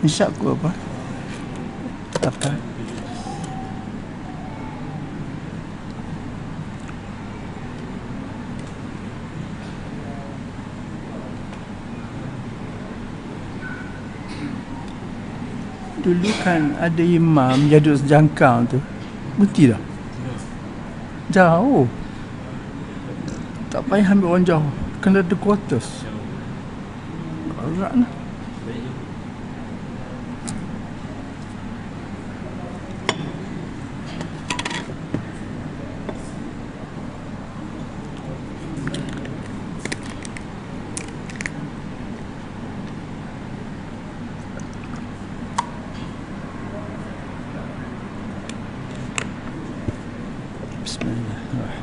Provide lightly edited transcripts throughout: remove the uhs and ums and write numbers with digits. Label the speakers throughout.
Speaker 1: Isyak aku apa? Apa? Dulu kan ada imam jaduk sejangkang tu. Berhenti dah? Jauh. Tak payah ambil orang jauh. Kena ada quarters. Alright lah. Bismillahirrahmanirrahim.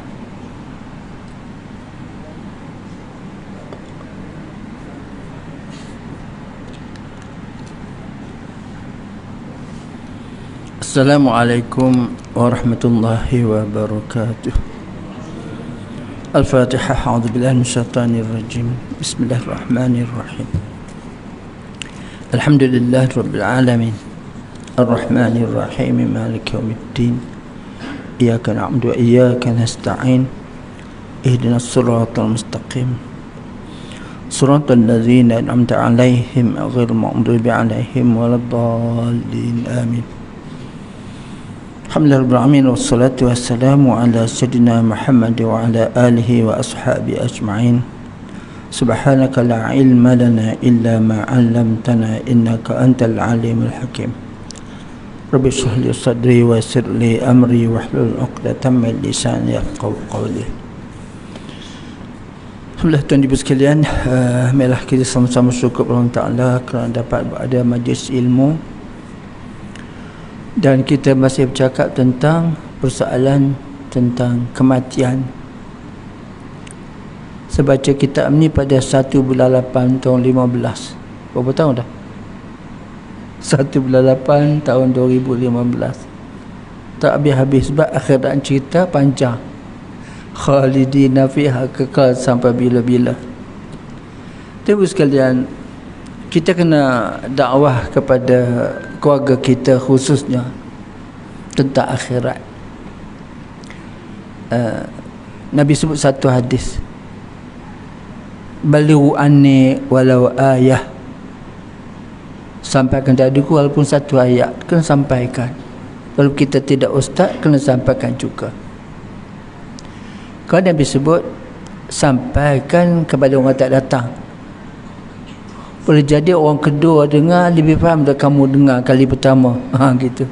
Speaker 1: Assalamualaikum warahmatullahi wabarakatuh. Al-Fatihah. A'udzubillahi minasyaitonir rajim. Bismillahirrahmanirrahim. Alhamdulillahirabbil alamin. Ar-Rahmanir Rahim. Maliki yaumiddin. Iyyaka na'budu wa iyyaka nasta'in. Ihdinas siratal mustaqim. Siratal ladzina an'amta 'alaihim ghairil maghdubi 'alaihim waladdallin. Amin. Alhamdulillahirrahmanirrahim. Wassalatu wassalamu ala sayyidina Muhammad wa ala alihi wa ashabi ajma'in. Subhanaka la ilma lana illa ma 'allamtana innaka antal alimul hakim. Rabbi shrah li sadri wa yassir li amri wahlul 'uqdatam min lisani yafqahu qawli. Alhamdulillah, tuan ibu sekalian, marilah kita sama-sama syukur kepada Allah Ta'ala kerana dapat berada majlis ilmu. Dan kita masih bercakap tentang persoalan tentang kematian. Saya baca kitab ni pada 1 bulan 8 tahun 15. Berapa tahun dah? 1 bulan 8 tahun 2015. Tak habis-habis sebab akhirat cerita panjang. Khalidina fiha, kekal sampai bila-bila. Ibu sekalian, kita kena dakwah kepada keluarga kita khususnya tentang akhirat. Nabi sebut satu hadis, balighu anni walau ayah. Sampaikan dariku walaupun satu ayat, kena sampaikan. Kalau kita tidak ustaz, kena sampaikan juga. Kalau Nabi sebut sampaikan kepada orang tak datang, boleh jadi orang kedua dengar lebih faham daripada kamu dengar kali pertama. Gitu.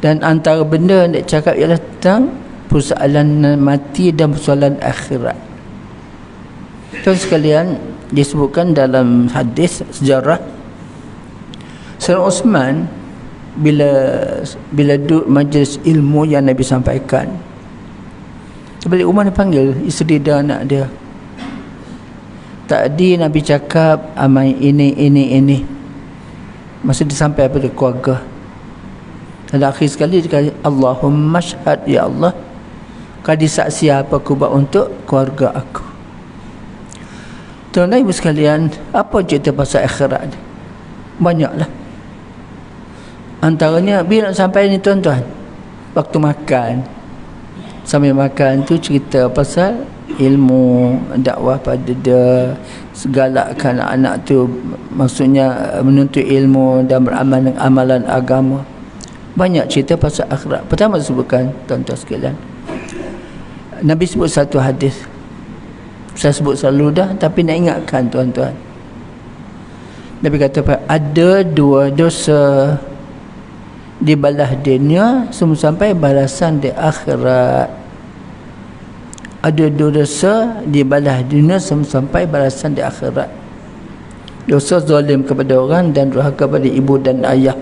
Speaker 1: Dan antara benda yang nak cakap ialah tentang persoalan mati dan persoalan akhirat. Tuan sekalian, disebutkan dalam hadis sejarah, Sayyidina Osman bila duduk majlis ilmu yang Nabi sampaikan, balik rumah dia panggil isteri dan anak dia. Tadi Nabi cakap amai ini. Masa dia sampai pada keluarga, dan akhir sekali dia kata, Allahumma syahad, ya Allah, kau disaksi apa aku buat untuk keluarga aku. Tuan-tuan ibu sekalian, apa cerita pasal akhirat ni? Banyaklah. Antaranya bila nak sampai ni tuan-tuan, waktu makan, sambil makan tu cerita pasal ilmu, dakwah pada dia, segalakkan anak tu, maksudnya menuntut ilmu dan beramal dengan amalan agama. Banyak cerita pasal akhirat. Pertama sebutkan tuan-tuan sekalian, Nabi sebut satu hadis, saya sebut selalu dah, tapi nak ingatkan tuan-tuan. Nabi kata ada dua dosa dibalas dunia sampai balasan di akhirat. Ada dua dosa dibalas dunia sampai balasan di akhirat. Dosa zalim kepada orang dan durhaka kepada ibu dan ayah.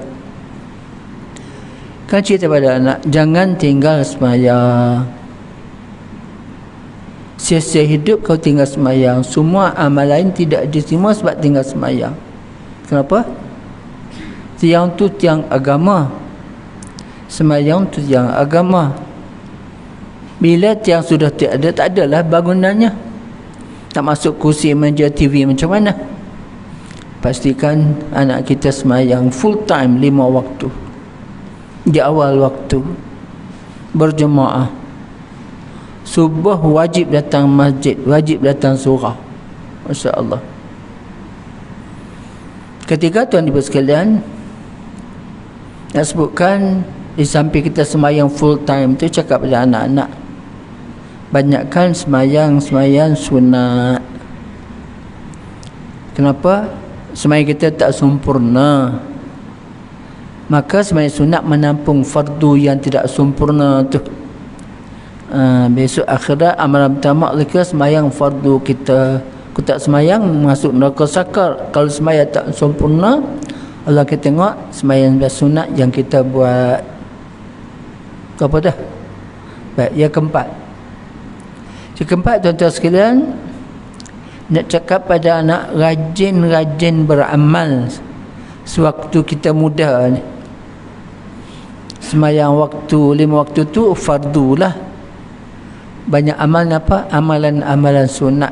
Speaker 1: Kan cerita pada anak, jangan tinggal sembahyang. Sia-sia hidup kau tinggal sembahyang. Semua amal lain tidak diterima sebab tinggal sembahyang. Kenapa? Tiang tu tiang agama, sembahyang tu tiang agama. Bila tiang sudah tiada, tak adalah bangunannya. Tak masuk kursi, meja, TV macam mana? pastikan anak kita semayang full time 5 waktu di awal waktu, berjemaah. Subuh wajib datang masjid, wajib datang surau. Masya Allah. Ketiga, tuan ibu sekalian, nak sebutkan di samping kita semayang full time tu, cakap pada anak-anak, banyakkan semayang sunat. Kenapa? Semayang kita tak sempurna, maka semayang sunat menampung fardu yang tidak sempurna tu. Besok akhirat amalan pertama kita semayang fardu kita. Aku tak semayang masuk neraka sakar. Kalau semayang tak sempurna, Allah kita tengok semayang sunat yang kita buat. Apa dah? Baik, yang keempat. Yang keempat, tuan-tuan sekalian, nak cakap pada anak, rajin-rajin beramal sewaktu kita muda ni. Semayang waktu 5 waktu tu fardu lah. Banyak amal apa? Amalan-amalan sunat.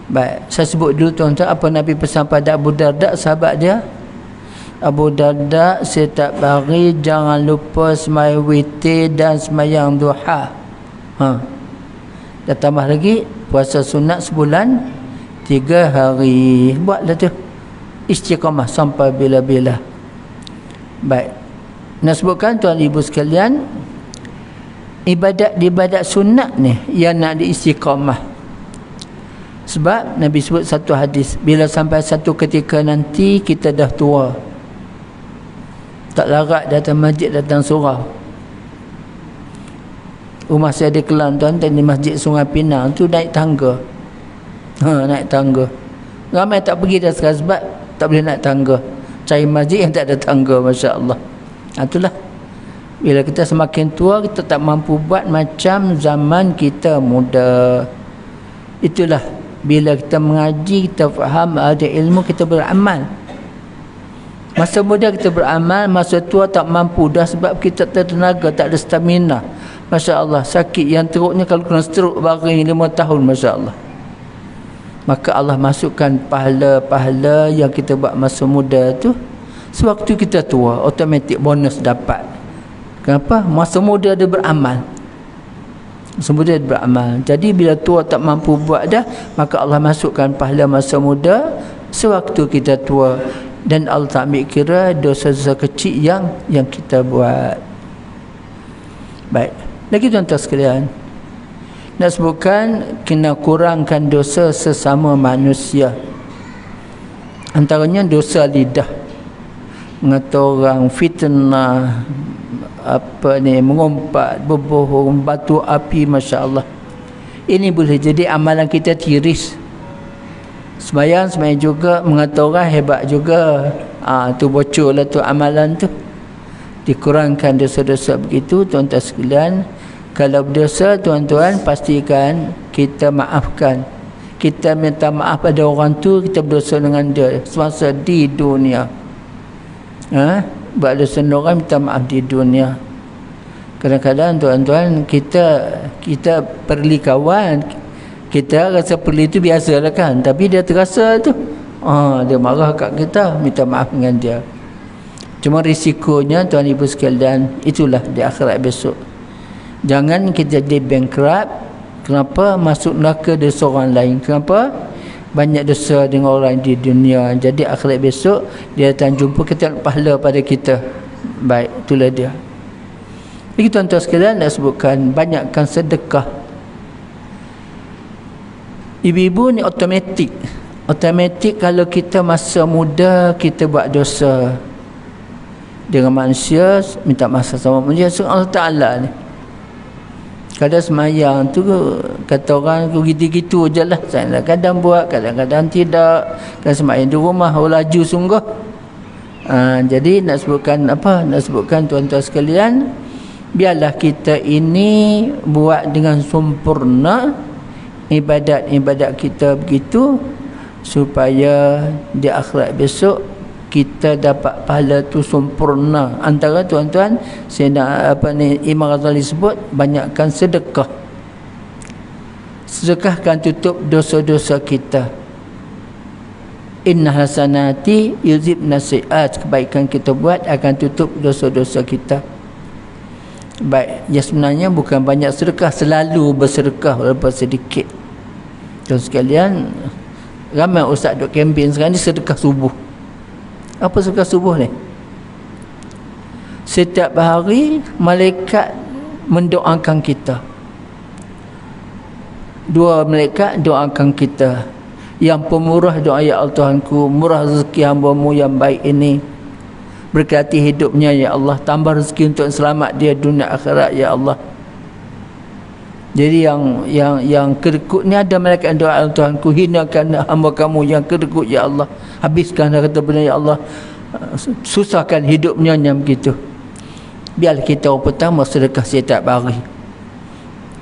Speaker 1: Baik, saya sebut dulu tuan-tuan apa Nabi pesan pada Abu Darda, sahabat dia. Abu Darda, setiap hari jangan lupa semayang witir dan semayang duha. Dah tambah lagi puasa sunat sebulan 3 hari. Buatlah tu, istiqamah sampai bila-bila. Baik, nak sebutkan tuan ibu sekalian, ibadat sunat ni yang nak diistiqamah. Sebab Nabi sebut satu hadis, bila sampai satu ketika nanti kita dah tua, tak larat datang masjid, datang surau. Rumah saya di Kelang tuan, di Masjid Sungai Pinang tu naik tangga. Naik tangga. Ramai tak pergi dah sekarang sebab tak boleh naik tangga. Cari masjid yang tak ada tangga, Masya Allah. Itulah, bila kita semakin tua, kita tak mampu buat macam zaman kita muda. Itulah, bila kita mengaji, kita faham, ada ilmu, kita beramal. Masa muda kita beramal, masa tua tak mampu dah sebab kita tak ada tenaga, tak ada stamina. Masya Allah, sakit yang teruknya kalau kena stroke baring 5 tahun, Masya Allah. Maka Allah masukkan pahala-pahala yang kita buat masa muda tu, sewaktu kita tua, automatik bonus dapat. Kenapa? Masa muda dia beramal. Masa muda dia beramal. Jadi bila tua tak mampu buat dah, maka Allah masukkan pahala masa muda sewaktu kita tua. Dan Allah tak ambil kira dosa-dosa kecil yang kita buat. Baik, lagi tuan-tuan sekalian, nak sebutkan kena kurangkan dosa sesama manusia. Antaranya dosa lidah, mengata orang, fitnah, mengumpat, berbohong, batu api. Masya Allah, ini boleh jadi amalan kita tiris. Sembahyang juga mengata orang hebat juga. Tu bocor lah tu amalan tu. Dikurangkan dosa-dosa begitu, tuan-tuan sekalian. Kalau berdosa, tuan-tuan, pastikan kita maafkan. Kita minta maaf pada orang tu, kita berdosa dengan dia semasa di dunia. Buat dosa orang, minta maaf di dunia. Kadang-kadang tuan-tuan, kita perli kawan, kita rasa perli itu biasalah kan, tapi dia terasa tu dia marah kat kita, minta maaf dengan dia. Cuma risikonya tuan ibu sekalian, itulah di akhirat besok. Jangan kita jadi bankrupt. Kenapa? Masuk neraka dosa orang lain. Kenapa? Banyak dosa dengan orang di dunia. Jadi akhirat besok dia akan jumpa, kita pahala pada kita. Baik, itulah dia. Jadi tuan-tuan sekalian, nak sebutkan banyakkan sedekah. Ibu-ibu ni automatik kalau kita masa muda kita buat dosa dengan manusia, minta maaf sama manusia, Allah Ta'ala ni. Kadang semayang tu kata orang gitu-gitu je lah, saya kadang buat, kadang-kadang tidak. Kadang semayang di rumah laju sungguh. Jadi nak sebutkan tuan-tuan sekalian, biarlah kita ini buat dengan sempurna ibadat kita begitu, supaya di akhirat besok kita dapat pahala tu sempurna. Antara tuan-tuan, saya nak Imam Ghazali sebut, banyakkan sedekah. Sedekah akan tutup dosa-dosa kita. Inna hasanati yuzibna sayiat, kebaikan kita buat akan tutup dosa-dosa kita. Baik, ya sebenarnya bukan banyak sedekah, selalu bersedekah walaupun sedikit. Terus sekalian, ramai ustaz duk kempen sekarang ni sedekah subuh. Apa sedekah subuh ni? Setiap hari malaikat mendoakan kita. Dua malaikat doakan kita. Yang pemurah doa, ya Allah Tuhanku, murah rezeki hamba-Mu yang baik ini, berkati hidupnya ya Allah, tambah rezeki untuk selamat dia dunia akhirat ya Allah. Jadi yang kedekut ni ada malaikat doa, Allah Tuhanku, hinakan hamba Kamu yang kedekut ya Allah, habiskan harta benda ya Allah, susahkan hidupnya yang begitu. Biarlah kita orang pertama sedekah setiap hari.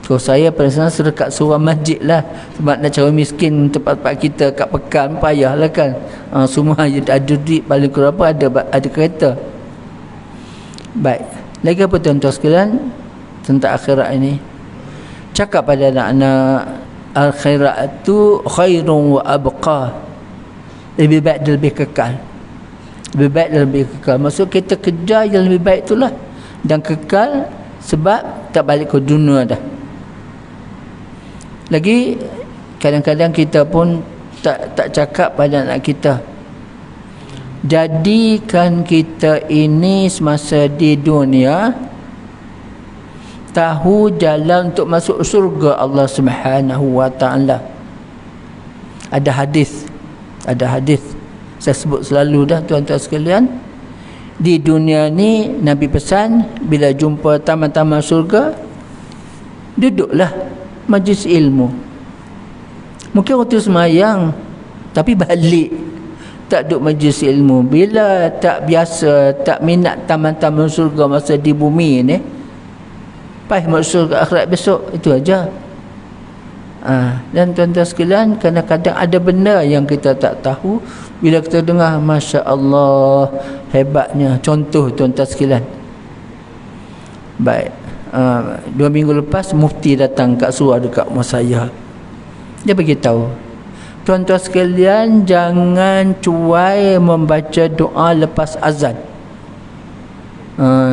Speaker 1: Kalau saya pada sana sedekah surah masjid lah, sebab nak cari miskin tempat-tempat kita kat Pekan payah lah kan. Semua ada duit, paling kurang apa ada kereta. Baik, lagi apa tuan-tuan sekalian tentang akhirat ini? Cakap pada anak-anak, akhirat tu khairun wa abqa, lebih baik dan lebih kekal. Lebih baik dan lebih kekal, maksud kita kejar yang lebih baik itulah, dan kekal sebab tak balik ke dunia dah. Lagi kadang-kadang kita pun tak cakap pada anak kita, jadikan kita ini semasa di dunia tahu jalan untuk masuk surga Allah Subhanahu wa taala. Ada hadis saya sebut selalu dah tuan-tuan sekalian. Di dunia ni Nabi pesan, bila jumpa taman-taman surga, duduklah majlis ilmu. Mungkin waktu semayang tapi balik tak duduk majlis ilmu. Bila tak biasa, tak minat taman-taman surga masa di bumi ni, payah masuk surga akhirat besok. Itu aja. Dan tuan-tuan sekalian, kadang-kadang ada benda yang kita tak tahu, bila kita dengar Masya Allah, hebatnya. Contoh tuan-tuan sekalian, baik, 2 minggu lepas mufti datang kat surau dekat rumah saya. Dia beritahu, tuan-tuan sekalian, jangan cuai membaca doa lepas azan.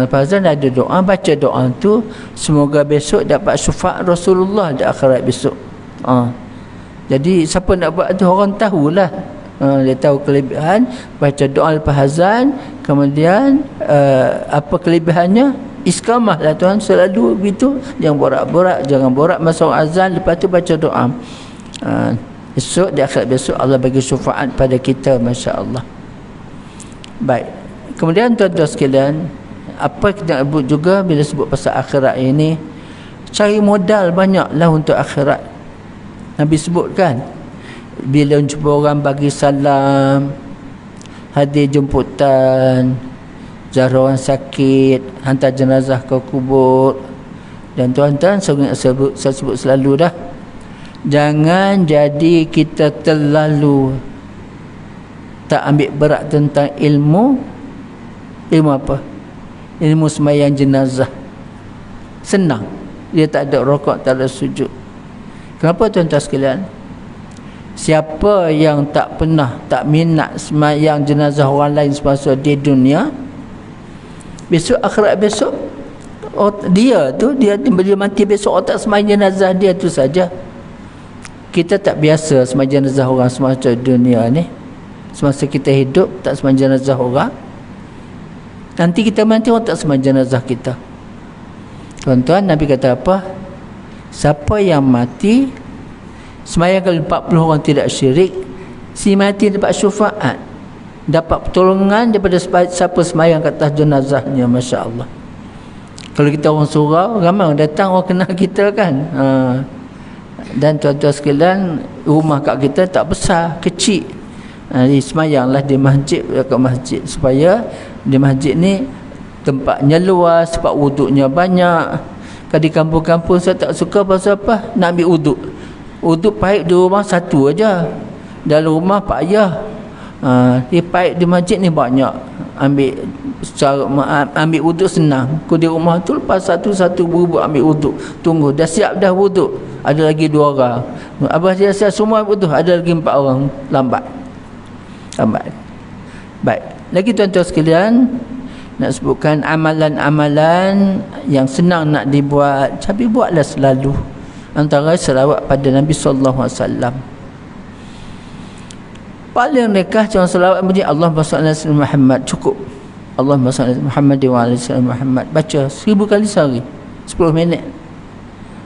Speaker 1: Lepas azan ada doa, baca doa tu, semoga besok dapat syafaat Rasulullah di akhirat besok. Jadi siapa nak buat tu, orang tahulah. Dia tahu kelebihan baca doa lepas azan. Kemudian apa kelebihannya? Iskamah lah tuan, selalu begitu. Jangan borak-borak, jangan borak masa azan, lepas tu baca doa. Esok di akhirat besok Allah bagi syafaat pada kita, Masya Allah. Baik, kemudian tuan-tuan sekalian, apa kita nak sebut juga bila sebut pasal akhirat ini, cari modal banyaklah untuk akhirat. Nabi sebutkan, bila jumpa orang bagi salam, hadir jemputan, ziarah orang sakit, hantar jenazah ke kubur. Dan tuan-tuan, saya sebut selalu dah, jangan jadi kita terlalu tak ambil berat tentang ilmu. Ilmu apa? Ilmu sembahyang jenazah. Senang, dia tak ada rokok, tak ada sujud. Kenapa tuan-tuan sekalian? Siapa yang tak pernah, tak minat sembahyang jenazah orang lain semasa di dunia, besok akhirat besok, dia bila mati besok, otak sembahyang jenazah dia tu saja. Kita tak biasa sembahyang jenazah orang semasa dunia ni. Semasa kita hidup tak sembahyang jenazah orang, nanti kita mati orang tak sembahyang jenazah kita. Tuan-tuan, Nabi kata apa? Siapa yang mati sembahyang kali 40 orang tidak syirik, si mati dapat syafaat, dapat pertolongan daripada siapa sembahyang kat atas jenazahnya. Masya Allah. Kalau kita orang surau, ramai orang datang, orang kenal kita kan. Dan tuan-tuan sekalian, rumah kat kita tak besar, kecil. Jadi sembahyanglah di masjid, dekat masjid, supaya di masjid ni tempatnya luas, sebab wuduknya banyak. Kalau di kampung-kampung saya tak suka pasal apa? Nak ambil wuduk. Wuduk paip di rumah satu aja, dalam rumah payah. Di paip di masjid ni banyak. Ambil wuduk senang. Kau di rumah tu lepas satu-satu berubuk ambil wuduk. Tunggu, dah siap dah wuduk, ada lagi 2 orang. Abah dia siap semua wuduk, ada lagi 4 orang lambat. Selamat. Baik. Lagi tuan-tuan sekalian, nak sebutkan amalan-amalan yang senang nak dibuat, tapi buatlah selalu. Antara selawat pada Nabi sallallahu alaihi wasallam. Paling mereka cuma selawat bunyi Allahumma salli ala Muhammad, cukup. Allahumma salli ala Muhammad wa ala Muhammad. Baca 1000 kali sehari, 10 minit.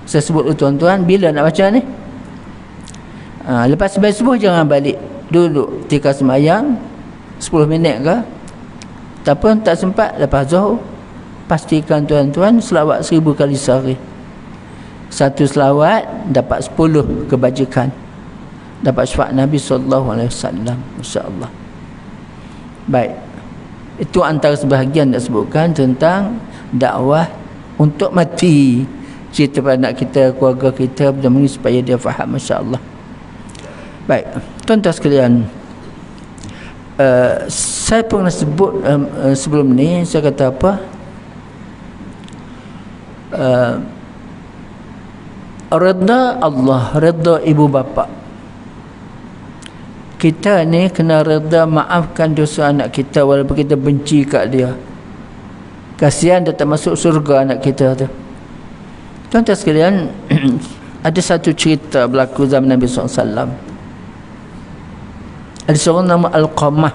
Speaker 1: Saya sebut tuan-tuan, bila nak baca ni? Lepas sembahyang subuh jangan balik, duduk ketika sembahyang 10 minit ke, ataupun tak sempat lepas zuhur, pastikan tuan-tuan selawat 1000 kali sehari. Satu selawat dapat 10 kebajikan, dapat syafaat Nabi sallallahu alaihi wasallam, insya-Allah. Baik, itu antara sebahagian nak sebutkan tentang dakwah untuk mati, cerita pada anak kita, keluarga kita, benda-benda supaya dia faham, insya-Allah. Baik, tuan-tuan sekalian, saya pernah sebut sebelum ni, saya kata apa, redha Allah, redha ibu bapa. Kita ni kena redha, maafkan dosa anak kita walaupun kita benci kat dia. Kasihan dia tak masuk surga anak kita tu. Tuan-tuan sekalian, ada satu cerita berlaku zaman Nabi SAW. Ada seorang nama Alqamah.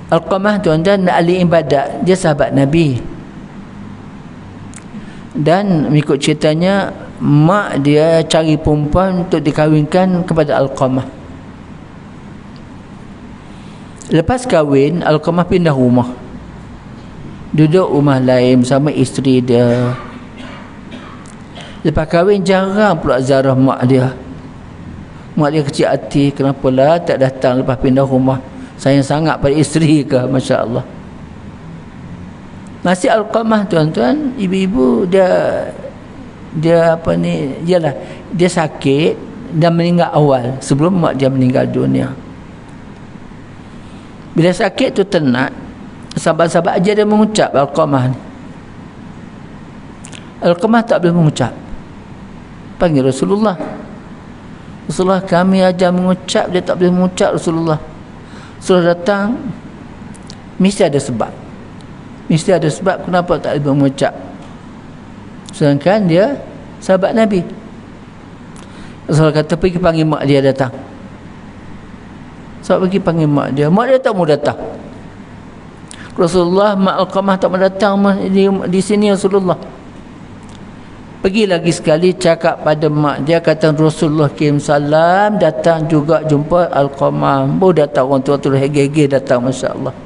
Speaker 1: Alqamah tuan-tuan ahli ibadat, dia sahabat Nabi. Dan mengikut ceritanya, mak dia cari perempuan untuk dikahwinkan kepada Alqamah. Lepas kahwin, Alqamah pindah rumah, duduk rumah lain bersama isteri dia. Lepas kahwin jarang pula ziarah mak dia. Mak dia kecil hati, kenapalah tak datang lepas pindah rumah, sayang sangat pada isteri ke, Masya Allah. Masih Alqamah tuan-tuan, ibu-ibu dia apa ni, ialah dia sakit dan meninggal awal sebelum mak dia meninggal dunia. Bila sakit tu tenat, sahabat-sahabat aja dia mengucap Alqamah ni. Alqamah tak boleh mengucap, panggil Rasulullah. Rasulullah, kami ajar mengucap, dia tak boleh mengucap. Rasulullah datang, mesti ada sebab. Mesti ada sebab kenapa tak boleh mengucap. Sedangkan dia sahabat Nabi. Rasulullah kata, pergi panggil mak dia datang. Sahabat pergi panggil mak dia tak mau datang. Rasulullah, mak Alqamah tak mau datang di sini Rasulullah. Pergi lagi sekali cakap pada mak dia, kata Rasulullah kirim salam, datang juga jumpa Alqamah. Baru datang orang tua tu hege-hege datang, Masya Allah.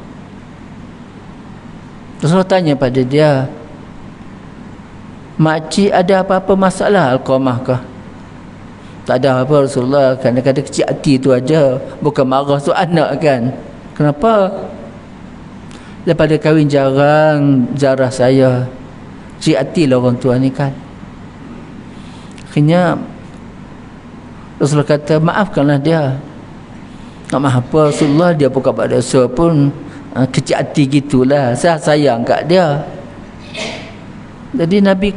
Speaker 1: Rasulullah tanya pada dia, makcik ada apa-apa masalah Alqamah ke? Tak ada apa Rasulullah, kadang-kadang kecil hati tu aja, bukan marah tu anak kan. Kenapa? Lepas dia kahwin jarang ziarah saya, kecil hati lah orang tua ni kan. Akhirnya Rasulullah kata, maafkanlah dia. Tak maaf apa Rasulullah, dia bukan buat dosa pun, kecil hati gitulah, saya sayang kat dia. Jadi Nabi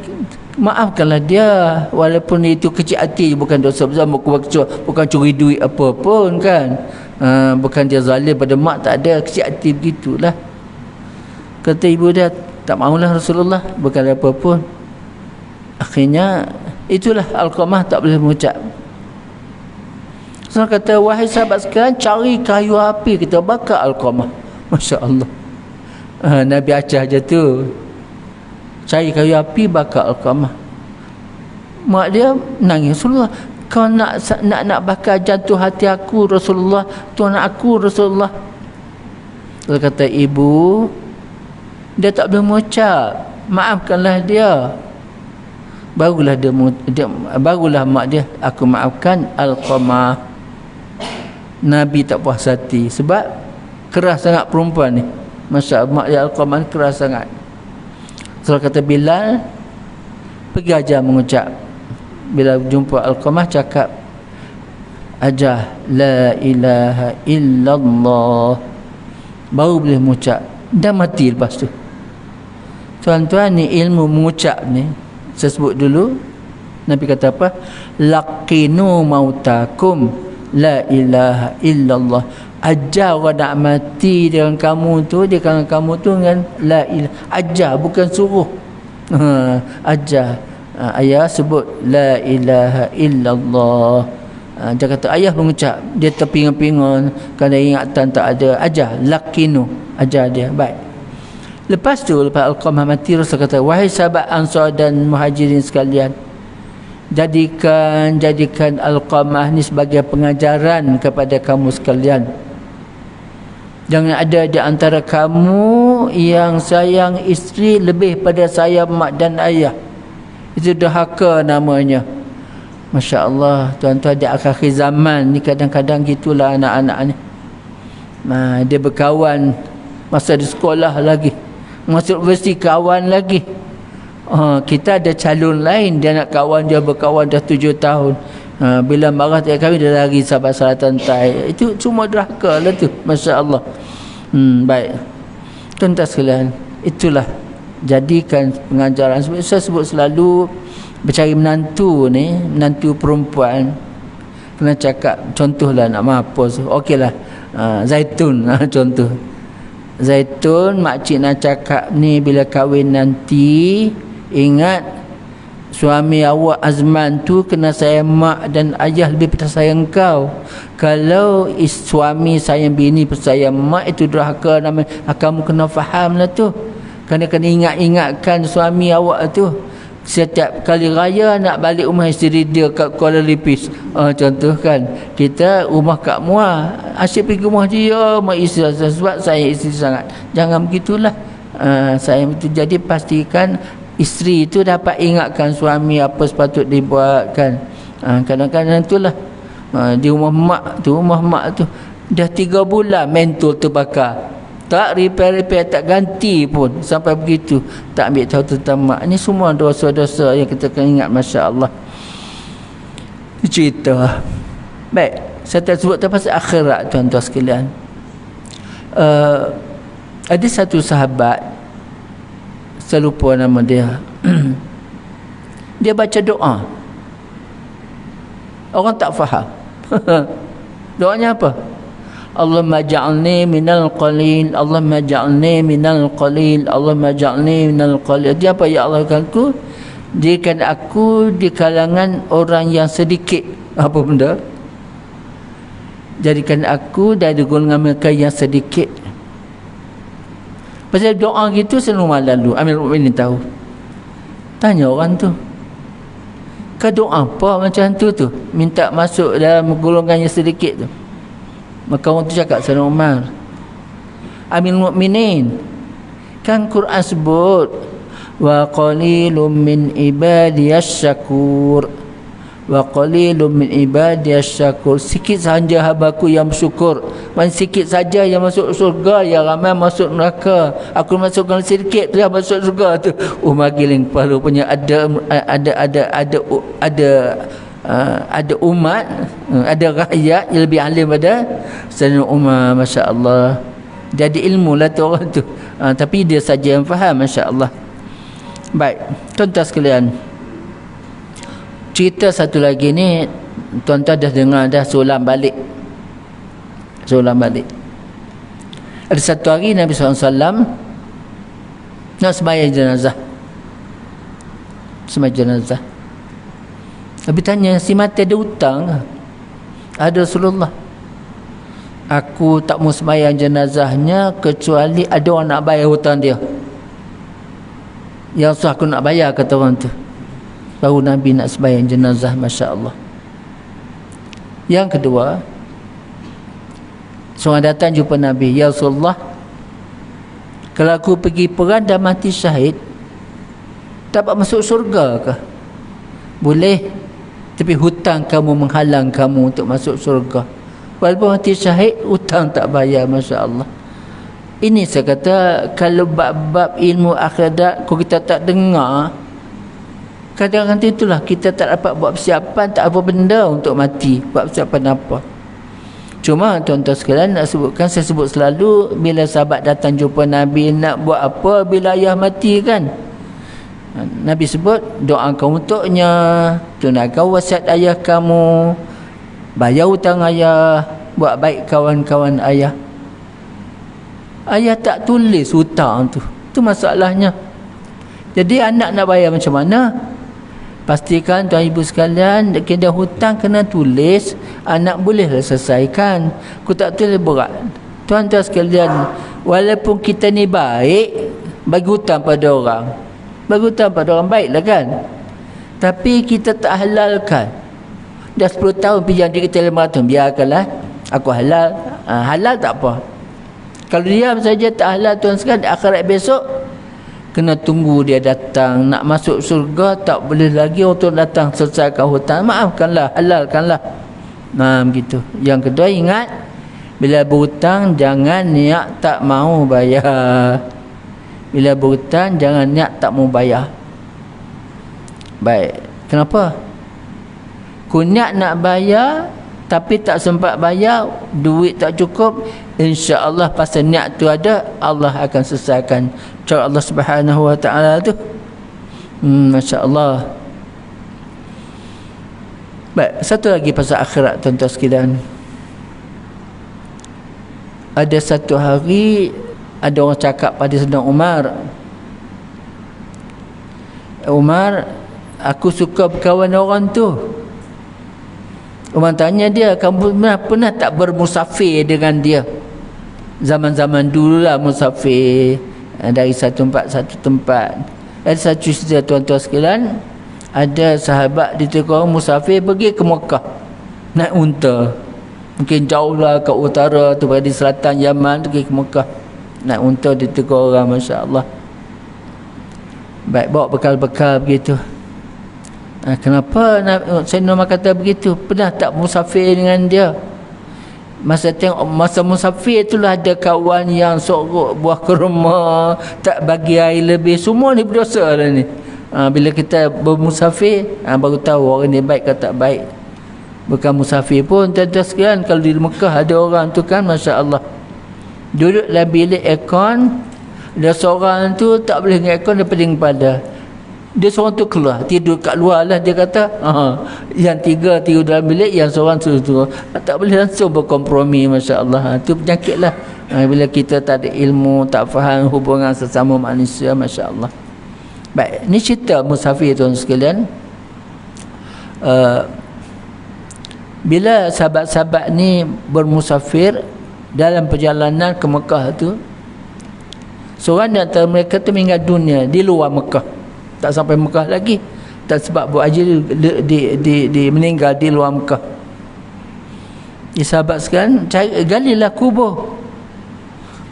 Speaker 1: maafkanlah dia, walaupun itu kecil hati, bukan dosa besar, bukan curi duit apa pun kan, bukan dia zalim pada mak, tak ada, kecil hati begitulah. Kata ibu dia, tak maulah Rasulullah, bukan apa pun. Akhirnya itulah Alqamah tak boleh mengucap. Rasulullah kata, wahai sahabat sekalian, cari kayu api, kita bakar Alqamah. Masya Allah. Nabi acah je tu, cari kayu api, bakar Alqamah. Mak dia nangis, Rasulullah, kau nak bakar jantung hati aku Rasulullah, tuan aku Rasulullah. Dia kata, ibu, dia tak boleh mengucap, maafkanlah dia. Barulah barulah mak dia, aku maafkan Alqamah. Nabi tak puas hati sebab keras sangat perempuan ni. Masya Allah, mak dia Alqamah keras sangat. Rasul kata, Bilal, pergi ajar mengucap. Bila jumpa Alqamah, cakap ajar la ilaha illallah, baru boleh mengucap, dan mati lepas tu. Tuan-tuan, ni ilmu mengucap ni saya sebut dulu. Nabi kata apa? Laqinu mautakum la ilaha illallah. Ajar orang nak mati dengan kamu tu, dengan kamu tu dengan la ilaha. Ajar, bukan suruh. Ajar. Ayah sebut la ilaha illallah. Dia kata ayah mengucap, dia terpinga-pinga kerana ingatan tak ada. Ajar, lakinu, ajar dia. Baik. Lepas tu, lepas Alqamah mati, Rasul kata, wahai sahabat Ansar dan Muhajirin sekalian, jadikan Alqamah ni sebagai pengajaran kepada kamu sekalian. Jangan ada di antara kamu yang sayang isteri lebih pada sayang mak dan ayah. Itu dahaka namanya. Masya Allah, tuan-tuan, di akhir zaman ni kadang-kadang gitulah anak-anak ni. Dia berkawan masa di sekolah lagi, masuk universiti kawan lagi. Kita ada calon lain, dia nak kawan, dia berkawan dah 7 tahun. Bila marah tak kami, dia lari sampai salah tantai. Itu cuma derhaka lah tu. Masya Allah. Baik, tuan-tuan sekalian, itulah jadikan pengajaran. Saya sebut selalu, bercari menantu ni, menantu perempuan, kena cakap contohlah nak mampus. Okeylah, Zaitun contoh. Zaitun, makcik nak cakap ni, bila kahwin nanti, ingat suami awak Azman tu kena sayang mak dan ayah lebih pada sayang kau. Kalau suami sayang bini sayang mak, itu durhaka namanya. Kamu kena faham lah tu. Kena ingatkan suami awak tu. Setiap kali raya nak balik rumah isteri dia kat Kuala Lipis, contoh kan, kita rumah Kak Muar, asyik pergi rumah dia, mak isteri, sebab saya isteri sangat. Jangan begitulah. Saya itu, jadi pastikan isteri itu dapat ingatkan suami apa sepatut dibuat kan. Kadang-kadang itulah, di rumah mak tu dah 3 bulan mentul terbakar, tak repair, tak ganti pun, sampai begitu tak ambil tahu tentang mak. Ini semua dosa-dosa yang kita kena ingat. Masya Allah. Cerita. Baik, saya tak sebut pasal akhirat, tuan-tuan sekalian. Ada satu sahabat, saya lupa nama dia. Dia baca doa, orang tak faham. Doanya apa? Allahumma ja'alni minal qalil, Allahumma ja'alni minal qalil, Allahumma ja'alni minal qalil. Dia apa? Ya Allah, aku jadikan aku di kalangan orang yang sedikit. Apa benda? Jadikan aku dari golongan mereka yang sedikit. Pasal doa gitu selalu lalu Amirul Mukminin tahu. Tanya orang tu, kau doa apa macam tu minta masuk dalam golongan yang sedikit tu? Maka orang tu cakap, Sayyidina Umar, Amirul Mukminin, kan Quran sebut wa qalilum min ibadiyas syakur, wa qalilum min ibadiyas syakur. Sikit sahaja hamba-Ku yang bersyukur. Sikit saja yang masuk surga, yang ramai masuk neraka. Aku masukkan sedikit tu yang masuk surga tu. Umar giling kepala, punya ada umat, ada rakyat yang lebih alim pada Sayyidina Umar. Masya Allah. Jadi ilmu lah tu orang tu. Tapi dia saja yang faham. Masya Allah. Baik, tuan-tuan sekalian, cerita satu lagi ni, tuan-tuan dah dengar dah, solam balik. Ada satu hari Nabi SAW nak sembahyang jenazah. Nabi tanya, si mati ada hutang ke? Ada, Rasulullah. Aku tak mau sembahyang jenazahnya kecuali ada orang nak bayar hutang dia. Ya Rasul, aku nak bayar, kata orang tu. Baru Nabi nak sembahyang jenazah. Masya Allah. Yang kedua, seorang datang jumpa Nabi, ya Rasulullah, kalau aku pergi perang dan mati syahid, dapat masuk syurga ke? Boleh, tapi hutang kamu menghalang kamu untuk masuk syurga. Walaupun mati syahid, hutang tak bayar. Masya Allah. Ini saya kata, kalau bab-bab ilmu akhirat kalau kita tak dengar, kadang-kadang itulah kita tak dapat buat persiapan, tak apa benda untuk mati, buat persiapan apa. Cuma tuan-tuan sekalian nak sebutkan, saya sebut selalu, bila sahabat datang jumpa Nabi, nak buat apa bila ayah mati kan? Nabi sebut, doakan untuknya, tunaikan wasiat ayah kamu, bayar hutang ayah, buat baik kawan-kawan ayah. Ayah tak tulis hutang tu. Tu masalahnya. Jadi anak nak bayar macam mana? Pastikan tuan ibu sekalian, kena hutang kena tulis, anak bolehlah selesaikan. Aku tak tulis berat. Tuan-tuan sekalian, walaupun kita ni baik, bagi hutang pada orang. Bagi hutang pada orang baiklah kan. Tapi kita tak halalkan. Dah 10 tahun pinjam duit kita 500, biarkanlah. Aku halal. Halal tak apa. Kalau diam saja tak halal tuan sekalian, akhirat besok kena tunggu dia datang. Nak masuk surga tak boleh lagi untuk datang selesaikan hutang. Maafkanlah, halalkanlah. Nah, begitu. Yang kedua, ingat, bila berhutang jangan niat tak mau bayar. Bila berhutang jangan niat tak mau bayar. Baik. Kenapa? Ku niat nak bayar tapi tak sempat bayar, duit tak cukup, insya-Allah pasal niat tu ada, Allah akan selesaikan. Cara Allah Subhanahu wa taala tu. Masya-Allah. Baik, satu lagi pasal akhirat tuan-tuan sekalian. Ada satu hari ada orang cakap pada Saidina Umar, Umar, aku suka berkawan orang tu. Umar tanya dia, kamu pernah tak bermusafir dengan dia? Zaman-zaman dululah musafir, dari satu tempat. Ada satu cerita tuan-tuan sekalian, ada sahabat di Tekong musafir pergi ke Mekah naik unta. Mungkin jauh lah ke utara tu, di selatan Yaman tu, pergi ke Mekah naik unta di Tekong orang, masya-Allah. Baik, bawa bekal-bekal begitu. Kenapa Sayyidina Umar kata begitu? Pernah tak musafir dengan dia? Masa musafir itulah ada kawan yang sorok buah kurma, tak bagi air lebih, semua ni berdosa lah ni. Bila kita bermusafir, baru tahu orang ni baik ke tak baik. Bukan musafir pun, tuan-tuan sekalian, kalau di Mekah ada orang tu kan, masya-Allah, duduk dalam bilik aircon, ada seorang tu tak boleh dengan aircon, dia pening kepala. Dia seorang tu keluar, tidur kat luar lah, dia kata. Yang tiga tidur dalam bilik, yang seorang tu tak boleh langsung berkompromi, masya-Allah. Itu penyakit lah. Bila kita tak ada ilmu, tak faham hubungan sesama manusia, masya-Allah. Baik, ni cerita musafir tuan sekalian. Bila sahabat-sahabat ni bermusafir dalam perjalanan ke Mekah tu, seorang di antara mereka tu meninggal dunia di luar Mekah. Tak sampai Mekah lagi, tak sebab buat haji di meninggal di luar Mekah. Sahabat sekalian, galilah kubur.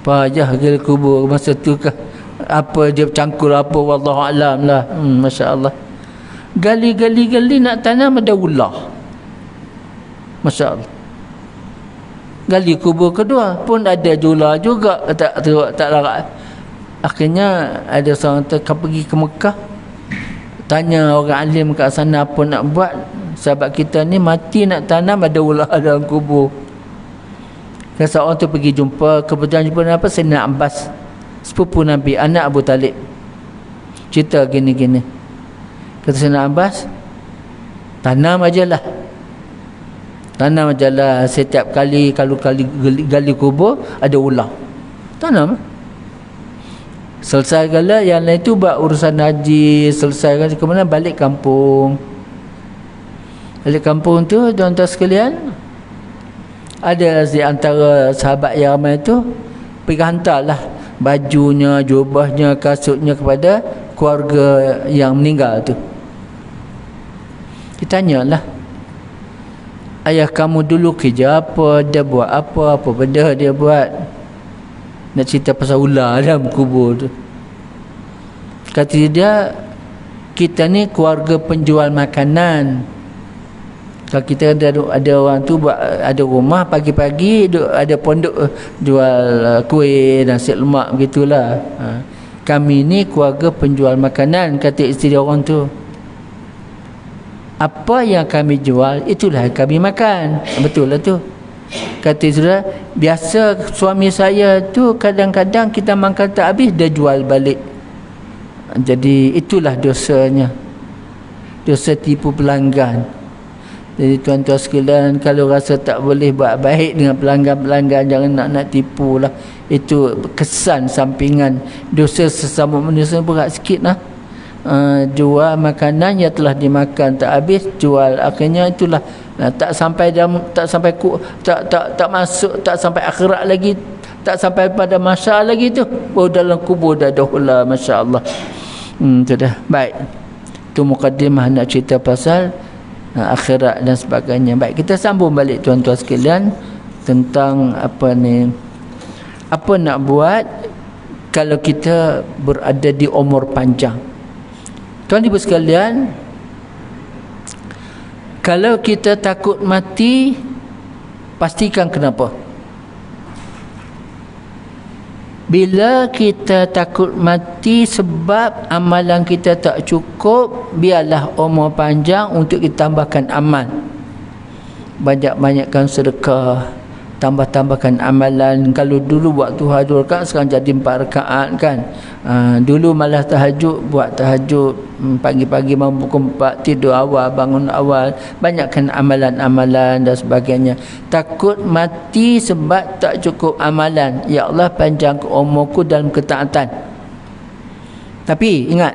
Speaker 1: Apa aja gali kubur masa tu kah? Apa dia cangkul apa, wallahu alam lah. Masya-Allah. Gali nak tanam ada ular. Masya-Allah. Gali kubur kedua pun ada ular juga, tak larat. Akhirnya ada seorang pergi ke Mekah, tanya orang alim kat sana apa nak buat. Sahabat kita ni mati nak tanam, ada ular dalam kubur. Dan seorang tu pergi jumpa, kebetulan jumpa apa? Sayyidina Abbas, sepupu Nabi, anak Abu Talib. Cerita gini-gini. Kata Sayyidina Abbas, tanam ajalah. Tanam ajalah, setiap kali kalau gali kubur ada ular. Tanam. Selesai segala yang lain tu buat urusan haji, selesai kemudian balik kampung. Balik kampung tu tuan-tuan sekalian, ada di antara sahabat yang ramai tu pergi hantarlah bajunya, jubahnya, kasutnya kepada keluarga yang meninggal tu. Ditanyalah, ayah kamu dulu kerja apa, dia buat apa benda dia buat. Nak cerita pasal ular dalam kubur tu. Kata dia, kita ni keluarga penjual makanan. Kalau kita ada orang tu buat, ada rumah pagi-pagi ada pondok jual kuih, nasi lemak begitulah. Kami ni keluarga penjual makanan, kata isteri orang tu. Apa yang kami jual, itulah kami makan. Betul lah tu. Kata saudara, biasa suami saya tu kadang-kadang kita makan tak habis, dia jual balik. Jadi itulah dosanya, dosa tipu pelanggan. Jadi tuan-tuan sekalian, kalau rasa tak boleh buat baik dengan pelanggan-pelanggan, jangan nak tipu lah. Itu kesan sampingan dosa sesama manusia berat sikit lah. Jual makanan yang telah dimakan tak habis, jual, akhirnya itulah tak sampai tak masuk, tak sampai akhirat lagi, tak sampai pada masa lagi tu, baru dalam kubur dah dahula. Masya-Allah. Tu dah baik. Tu mukadimah nak cerita pasal akhirat dan sebagainya. Baik, kita sambung balik tuan-tuan sekalian tentang apa nak buat kalau kita berada di umur panjang. Tuan ibu sekalian, kalau kita takut mati, pastikan kenapa. Bila kita takut mati sebab amalan kita tak cukup, biarlah umur panjang untuk kita tambahkan amal. Banyak-banyakkan sedekah, tambah-tambahkan amalan. Kalau dulu buat 2 rakaat, sekarang jadi 4 rakaat kan. Dulu malas tahajud, buat tahajud. Pagi-pagi bangun pukul 4, tidur awal, bangun awal. Banyakkan amalan-amalan dan sebagainya. Takut mati sebab tak cukup amalan. Ya Allah, panjangkan umurku dalam ketaatan. Tapi ingat,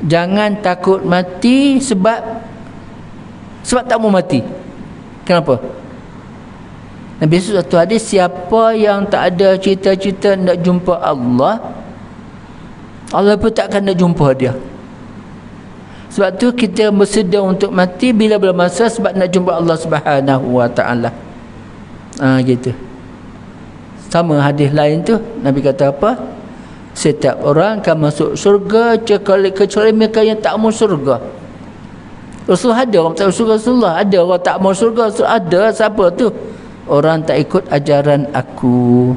Speaker 1: jangan takut mati sebab tak mau mati. Kenapa? Nabi satu hadis, siapa yang tak ada cita-cita nak jumpa Allah, Allah pun takkan nak jumpa dia. Sebab tu kita bersedia untuk mati bila bermasa sebab nak jumpa Allah Subhanahu wa taala. Gitu. Sama hadis lain tu Nabi kata apa? Setiap orang akan masuk syurga kecuali mereka yang tak mau syurga. Rasulullah ada orang tak syurga, Rasulullah ada orang tak mau syurga, ada. Siapa tu? Orang tak ikut ajaran aku.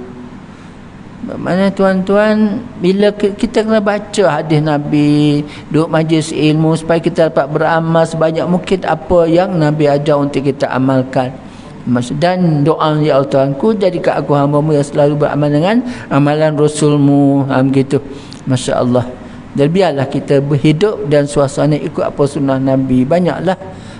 Speaker 1: Maknanya tuan-tuan, bila kita kena baca hadis Nabi, duduk majlis ilmu supaya kita dapat beramal sebanyak mungkin apa yang Nabi ajar untuk kita amalkan. Dan doa, ya Allah Tuhanku, jadikan aku hamba-Mu yang selalu beramal dengan amalan Rasul-Mu. Begitu. Masya Allah. Dan biarlah kita berhidup dan suasana ikut apa sunnah Nabi. Banyaklah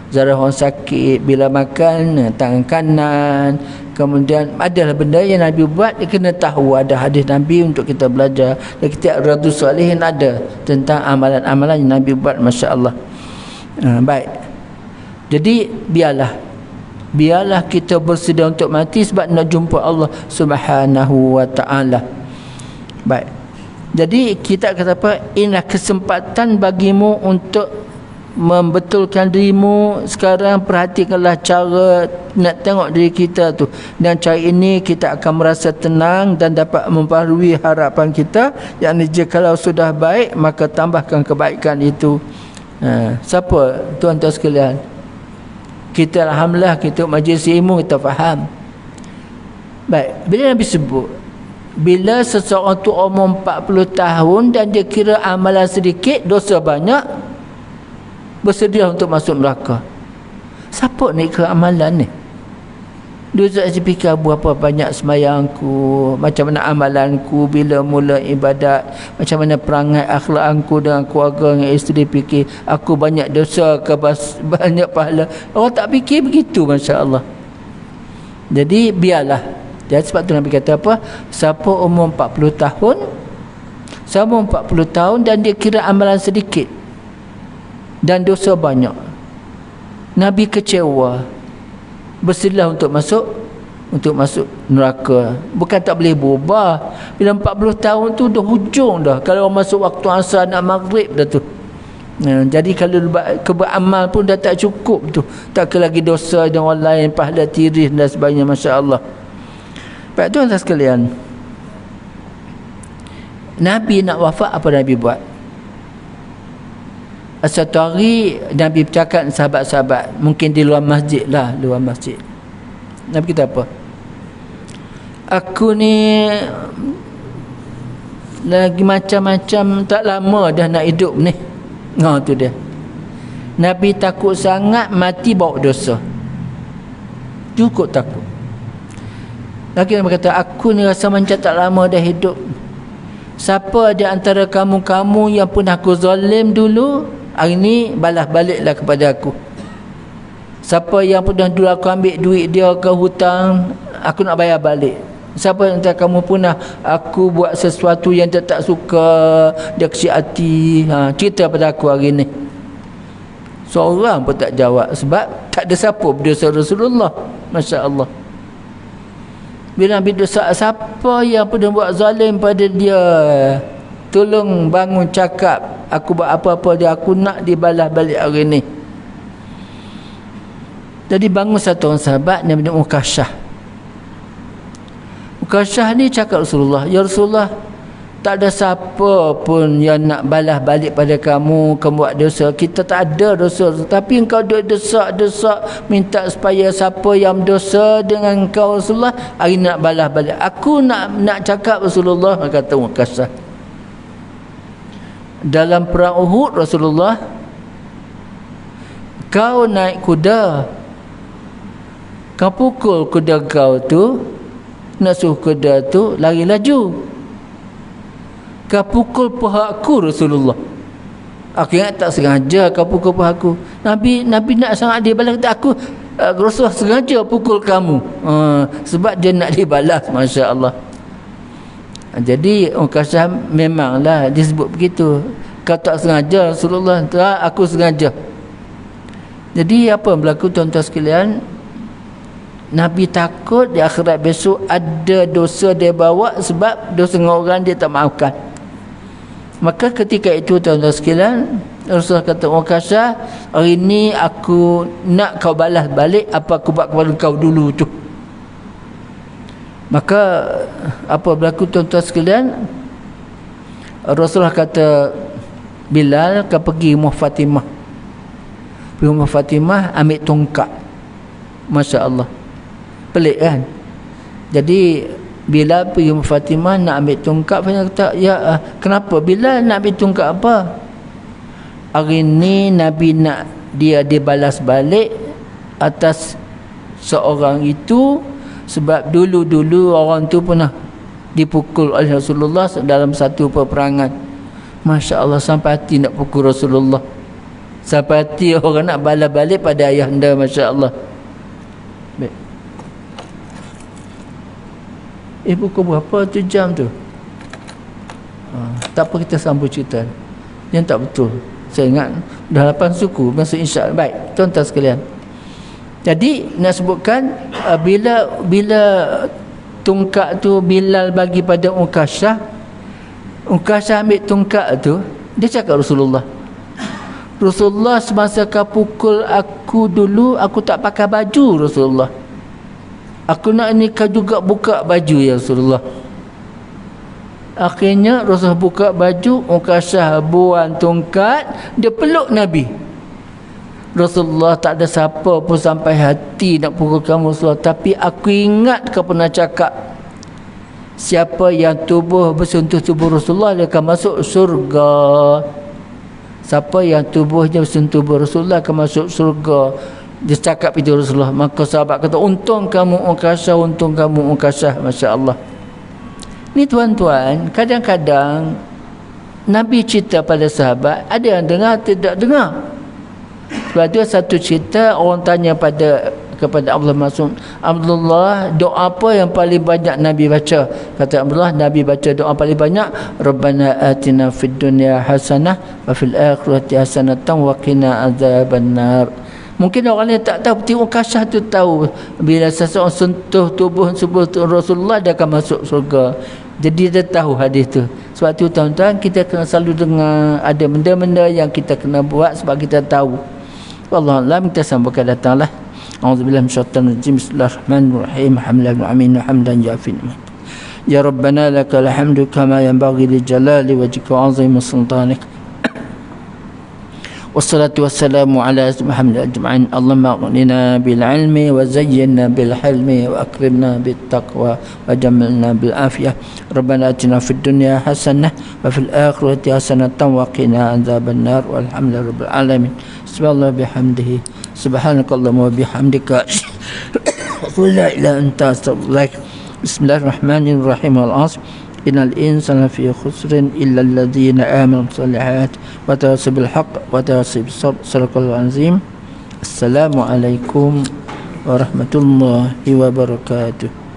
Speaker 1: zarah orang sakit bila makan tangan kanan. Kemudian adalah benda yang Nabi buat, dia kena tahu. Ada hadis Nabi untuk kita belajar. Dan kita Riyadhus Shalihin ada tentang amalan-amalan yang Nabi buat. Masya Allah. Baik. Jadi biarlah kita bersedia untuk mati sebab nak jumpa Allah Subhanahu wa ta'ala. Baik. Jadi kita kata apa? Inilah kesempatan bagimu untuk membetulkan dirimu. Sekarang perhatikanlah cara nak tengok diri kita tu. Dan cara ini kita akan merasa tenang dan dapat memperbarui harapan kita. Yang jikalau sudah baik, maka tambahkan kebaikan itu. Siapa tuan-tuan sekalian? Kita alhamdulillah, kita majlis ilmu, kita faham. Baik, bila Nabi sebut, bila seseorang tu umur 40 tahun dan dia kira amalan sedikit, dosa banyak, bersedia untuk masuk neraka. Siapa ni ke amalan ni? Dia tak fikir berapa banyak semayangku, macam mana amalanku, bila mula ibadat, macam mana perangai akhlakku dengan keluarga, dengan isteri. Fikir aku banyak dosa ke banyak pahala. Orang tak fikir begitu. Masya Allah. Jadi biarlah. Jadi sebab tu Nabi kata apa? Siapa umur 40 tahun, siapa umur 40 tahun dan dia kira amalan sedikit dan dosa banyak, Nabi kecewa, bersedialah untuk masuk neraka. Bukan tak boleh berubah. Bila 40 tahun tu dah hujung dah. Kalau orang masuk waktu asar nak maghrib dah tu. Jadi kalau beramal pun dah tak cukup tu. Tak ke lagi dosa dengan orang lain, pahala tiris dan sebagainya. Masya Allah. Baik tuan-tuan sekalian, Nabi nak wafat, apa Nabi buat? Satu hari Nabi bercakap dengan sahabat-sahabat, mungkin di luar masjid lah, luar masjid. Nabi kata apa? Aku ni lagi macam-macam, tak lama dah nak hidup ni. Tu dia. Nabi takut sangat mati bawa dosa. Cukup takut. Lagi Nabi kata, aku ni rasa macam tak lama dah hidup. Siapa di antara kamu-kamu yang pernah aku zalim dulu, hari ni balas baliklah kepada aku. Siapa yang pernah dulu aku ambil duit dia ke hutang, aku nak bayar balik. Siapa yang tak kamu pernah aku buat sesuatu yang dia tak suka, dia kecil hati, cerita pada aku hari ni. Seorang pun tak jawab sebab tak ada siapa berdosa Rasulullah. Masya Allah. Bila Nabi dosa, siapa yang pernah buat zalim pada dia, tolong bangun cakap, aku buat apa-apa dia, aku nak dibalas balik hari ni. Jadi bangun satu orang sahabat namanya Ukasyah. Ukasyah ni cakap Rasulullah, ya Rasulullah, tak ada siapa pun yang nak balas balik pada kamu buat dosa. Kita tak ada dosa, tapi engkau desak-desak minta supaya siapa yang dosa dengan engkau Rasulullah, hari nak balas balik. Aku nak cakap Rasulullah, kata Ukasyah. Dalam perang Uhud Rasulullah, kau naik kuda, kau pukul kuda kau tu, nak suruh kuda tu lari laju. Kau pukul paha aku Rasulullah. Aku ingat tak sengaja kau pukul paha aku. Nabi nak sangat dia balas, kata aku Rasulullah sengaja pukul kamu. Sebab dia nak dibalas, Masya Allah. Jadi Ukasyah memanglah disebut begitu. Kau tak sengaja Rasulullah, tak, aku sengaja. Jadi apa yang berlaku tuan-tuan sekalian? Nabi takut di akhirat besok ada dosa dia bawa sebab dosa dengan orang dia tak maafkan. Maka ketika itu tuan-tuan sekalian, Rasulullah kata, Ukasyah, hari ni aku nak kau balas balik apa aku buat kepada kau dulu tu. Maka apa berlaku tuan-tuan sekalian? Rasulullah kata, Bilal, kau pergi rumah Fatimah. Pergi rumah Fatimah, ambil tongkat. Masya Allah. Pelik kan? Jadi Bilal pergi rumah Fatimah nak ambil tongkat. Fatimah kata, ya, kenapa Bilal nak ambil tongkat apa? Hari ni Nabi nak dia dibalas balik atas seorang itu, sebab dulu-dulu orang tu pernah dipukul oleh Rasulullah dalam satu peperangan. Masya Allah, sampai hati nak pukul Rasulullah, sampai hati orang nak balas balik pada ayahanda. Masya Allah. Pukul berapa tu jam tu? Tak apa, kita sambung cerita yang tak betul. Saya ingat dah 8 suku masuk insya. Baik tuan-tuan sekalian, jadi nak sebutkan bila tongkat tu Bilal bagi pada Ukasyah, Ukasyah ambil tongkat tu, dia cakap Rasulullah, semasa kau pukul aku dulu, aku tak pakai baju Rasulullah. Aku nak ni kau juga buka baju ya Rasulullah. Akhirnya Rasulullah buka baju, Ukasyah buang tongkat, dia peluk Nabi. Rasulullah, tak ada siapa pun sampai hati nak pukul kamu Rasulullah, tapi aku ingat kau pernah cakap, siapa yang tubuh bersentuh tubuh Rasulullah, dia akan masuk surga. Siapa yang tubuhnya bersentuh tubuh Rasulullah akan masuk surga. Dia cakap itu Rasulullah. Maka sahabat kata, untung kamu Ukasyah, untung kamu Ukasyah. Masya Allah. Ni tuan-tuan, kadang-kadang Nabi cerita pada sahabat, ada yang dengar, tidak dengar. Sebab tu satu cerita, orang tanya kepada Abdullah Mas'ud, Abdullah, doa apa yang paling banyak Nabi baca? Kata Abdullah, Nabi baca doa paling banyak, Rabbana atina fid dunya hasanah wa fil akhirati hasanatan wa qina azabannar. Mungkin orang lain tak tahu, seperti Ukasyah tu tahu, bila seseorang sentuh tubuh Rasulullah, dia akan masuk surga. Jadi dia tahu hadis tu. Sebab tu tuan-tuan, kita kena selalu dengar ada benda-benda yang kita kena buat sebab kita tahu. Wallahualam, kita sambungkan datanglah. A'udzubillahi minasyaitanir rajim. Bismillahirrahmanirrahim. Alhamdulillah hamdan yafin. Ya Rabbana lakal hamdu kama yanbaghi li jalali wajhika wa 'azimi sultanik. Wassalatu wassalamu ala Muhammad ajma'in. Allahumma aghnina bil ilmi wa zayyinna bil hilmi wa akrimna bit taqwa wa jamilna bil afiyah. Rabbana atina fid dunya hasanah wa fil akhirati hasanatan wa qina adzabannar. Walhamdulillahi rabbil alamin. Subhanallah bihamdihi, subhanakallahumma wa bihamdika, la ilaha illa anta, astaghfiruka. Bismillahirrahmanirrahim. Al-'asr. Innal insana fi khusrin illa alladhina amanu bis-solihati wa tawasaw bil haqq wa tawasaw bis sabr. Sadaqallahu azim. Assalamualaikum warahmatullahi wabarakatuh.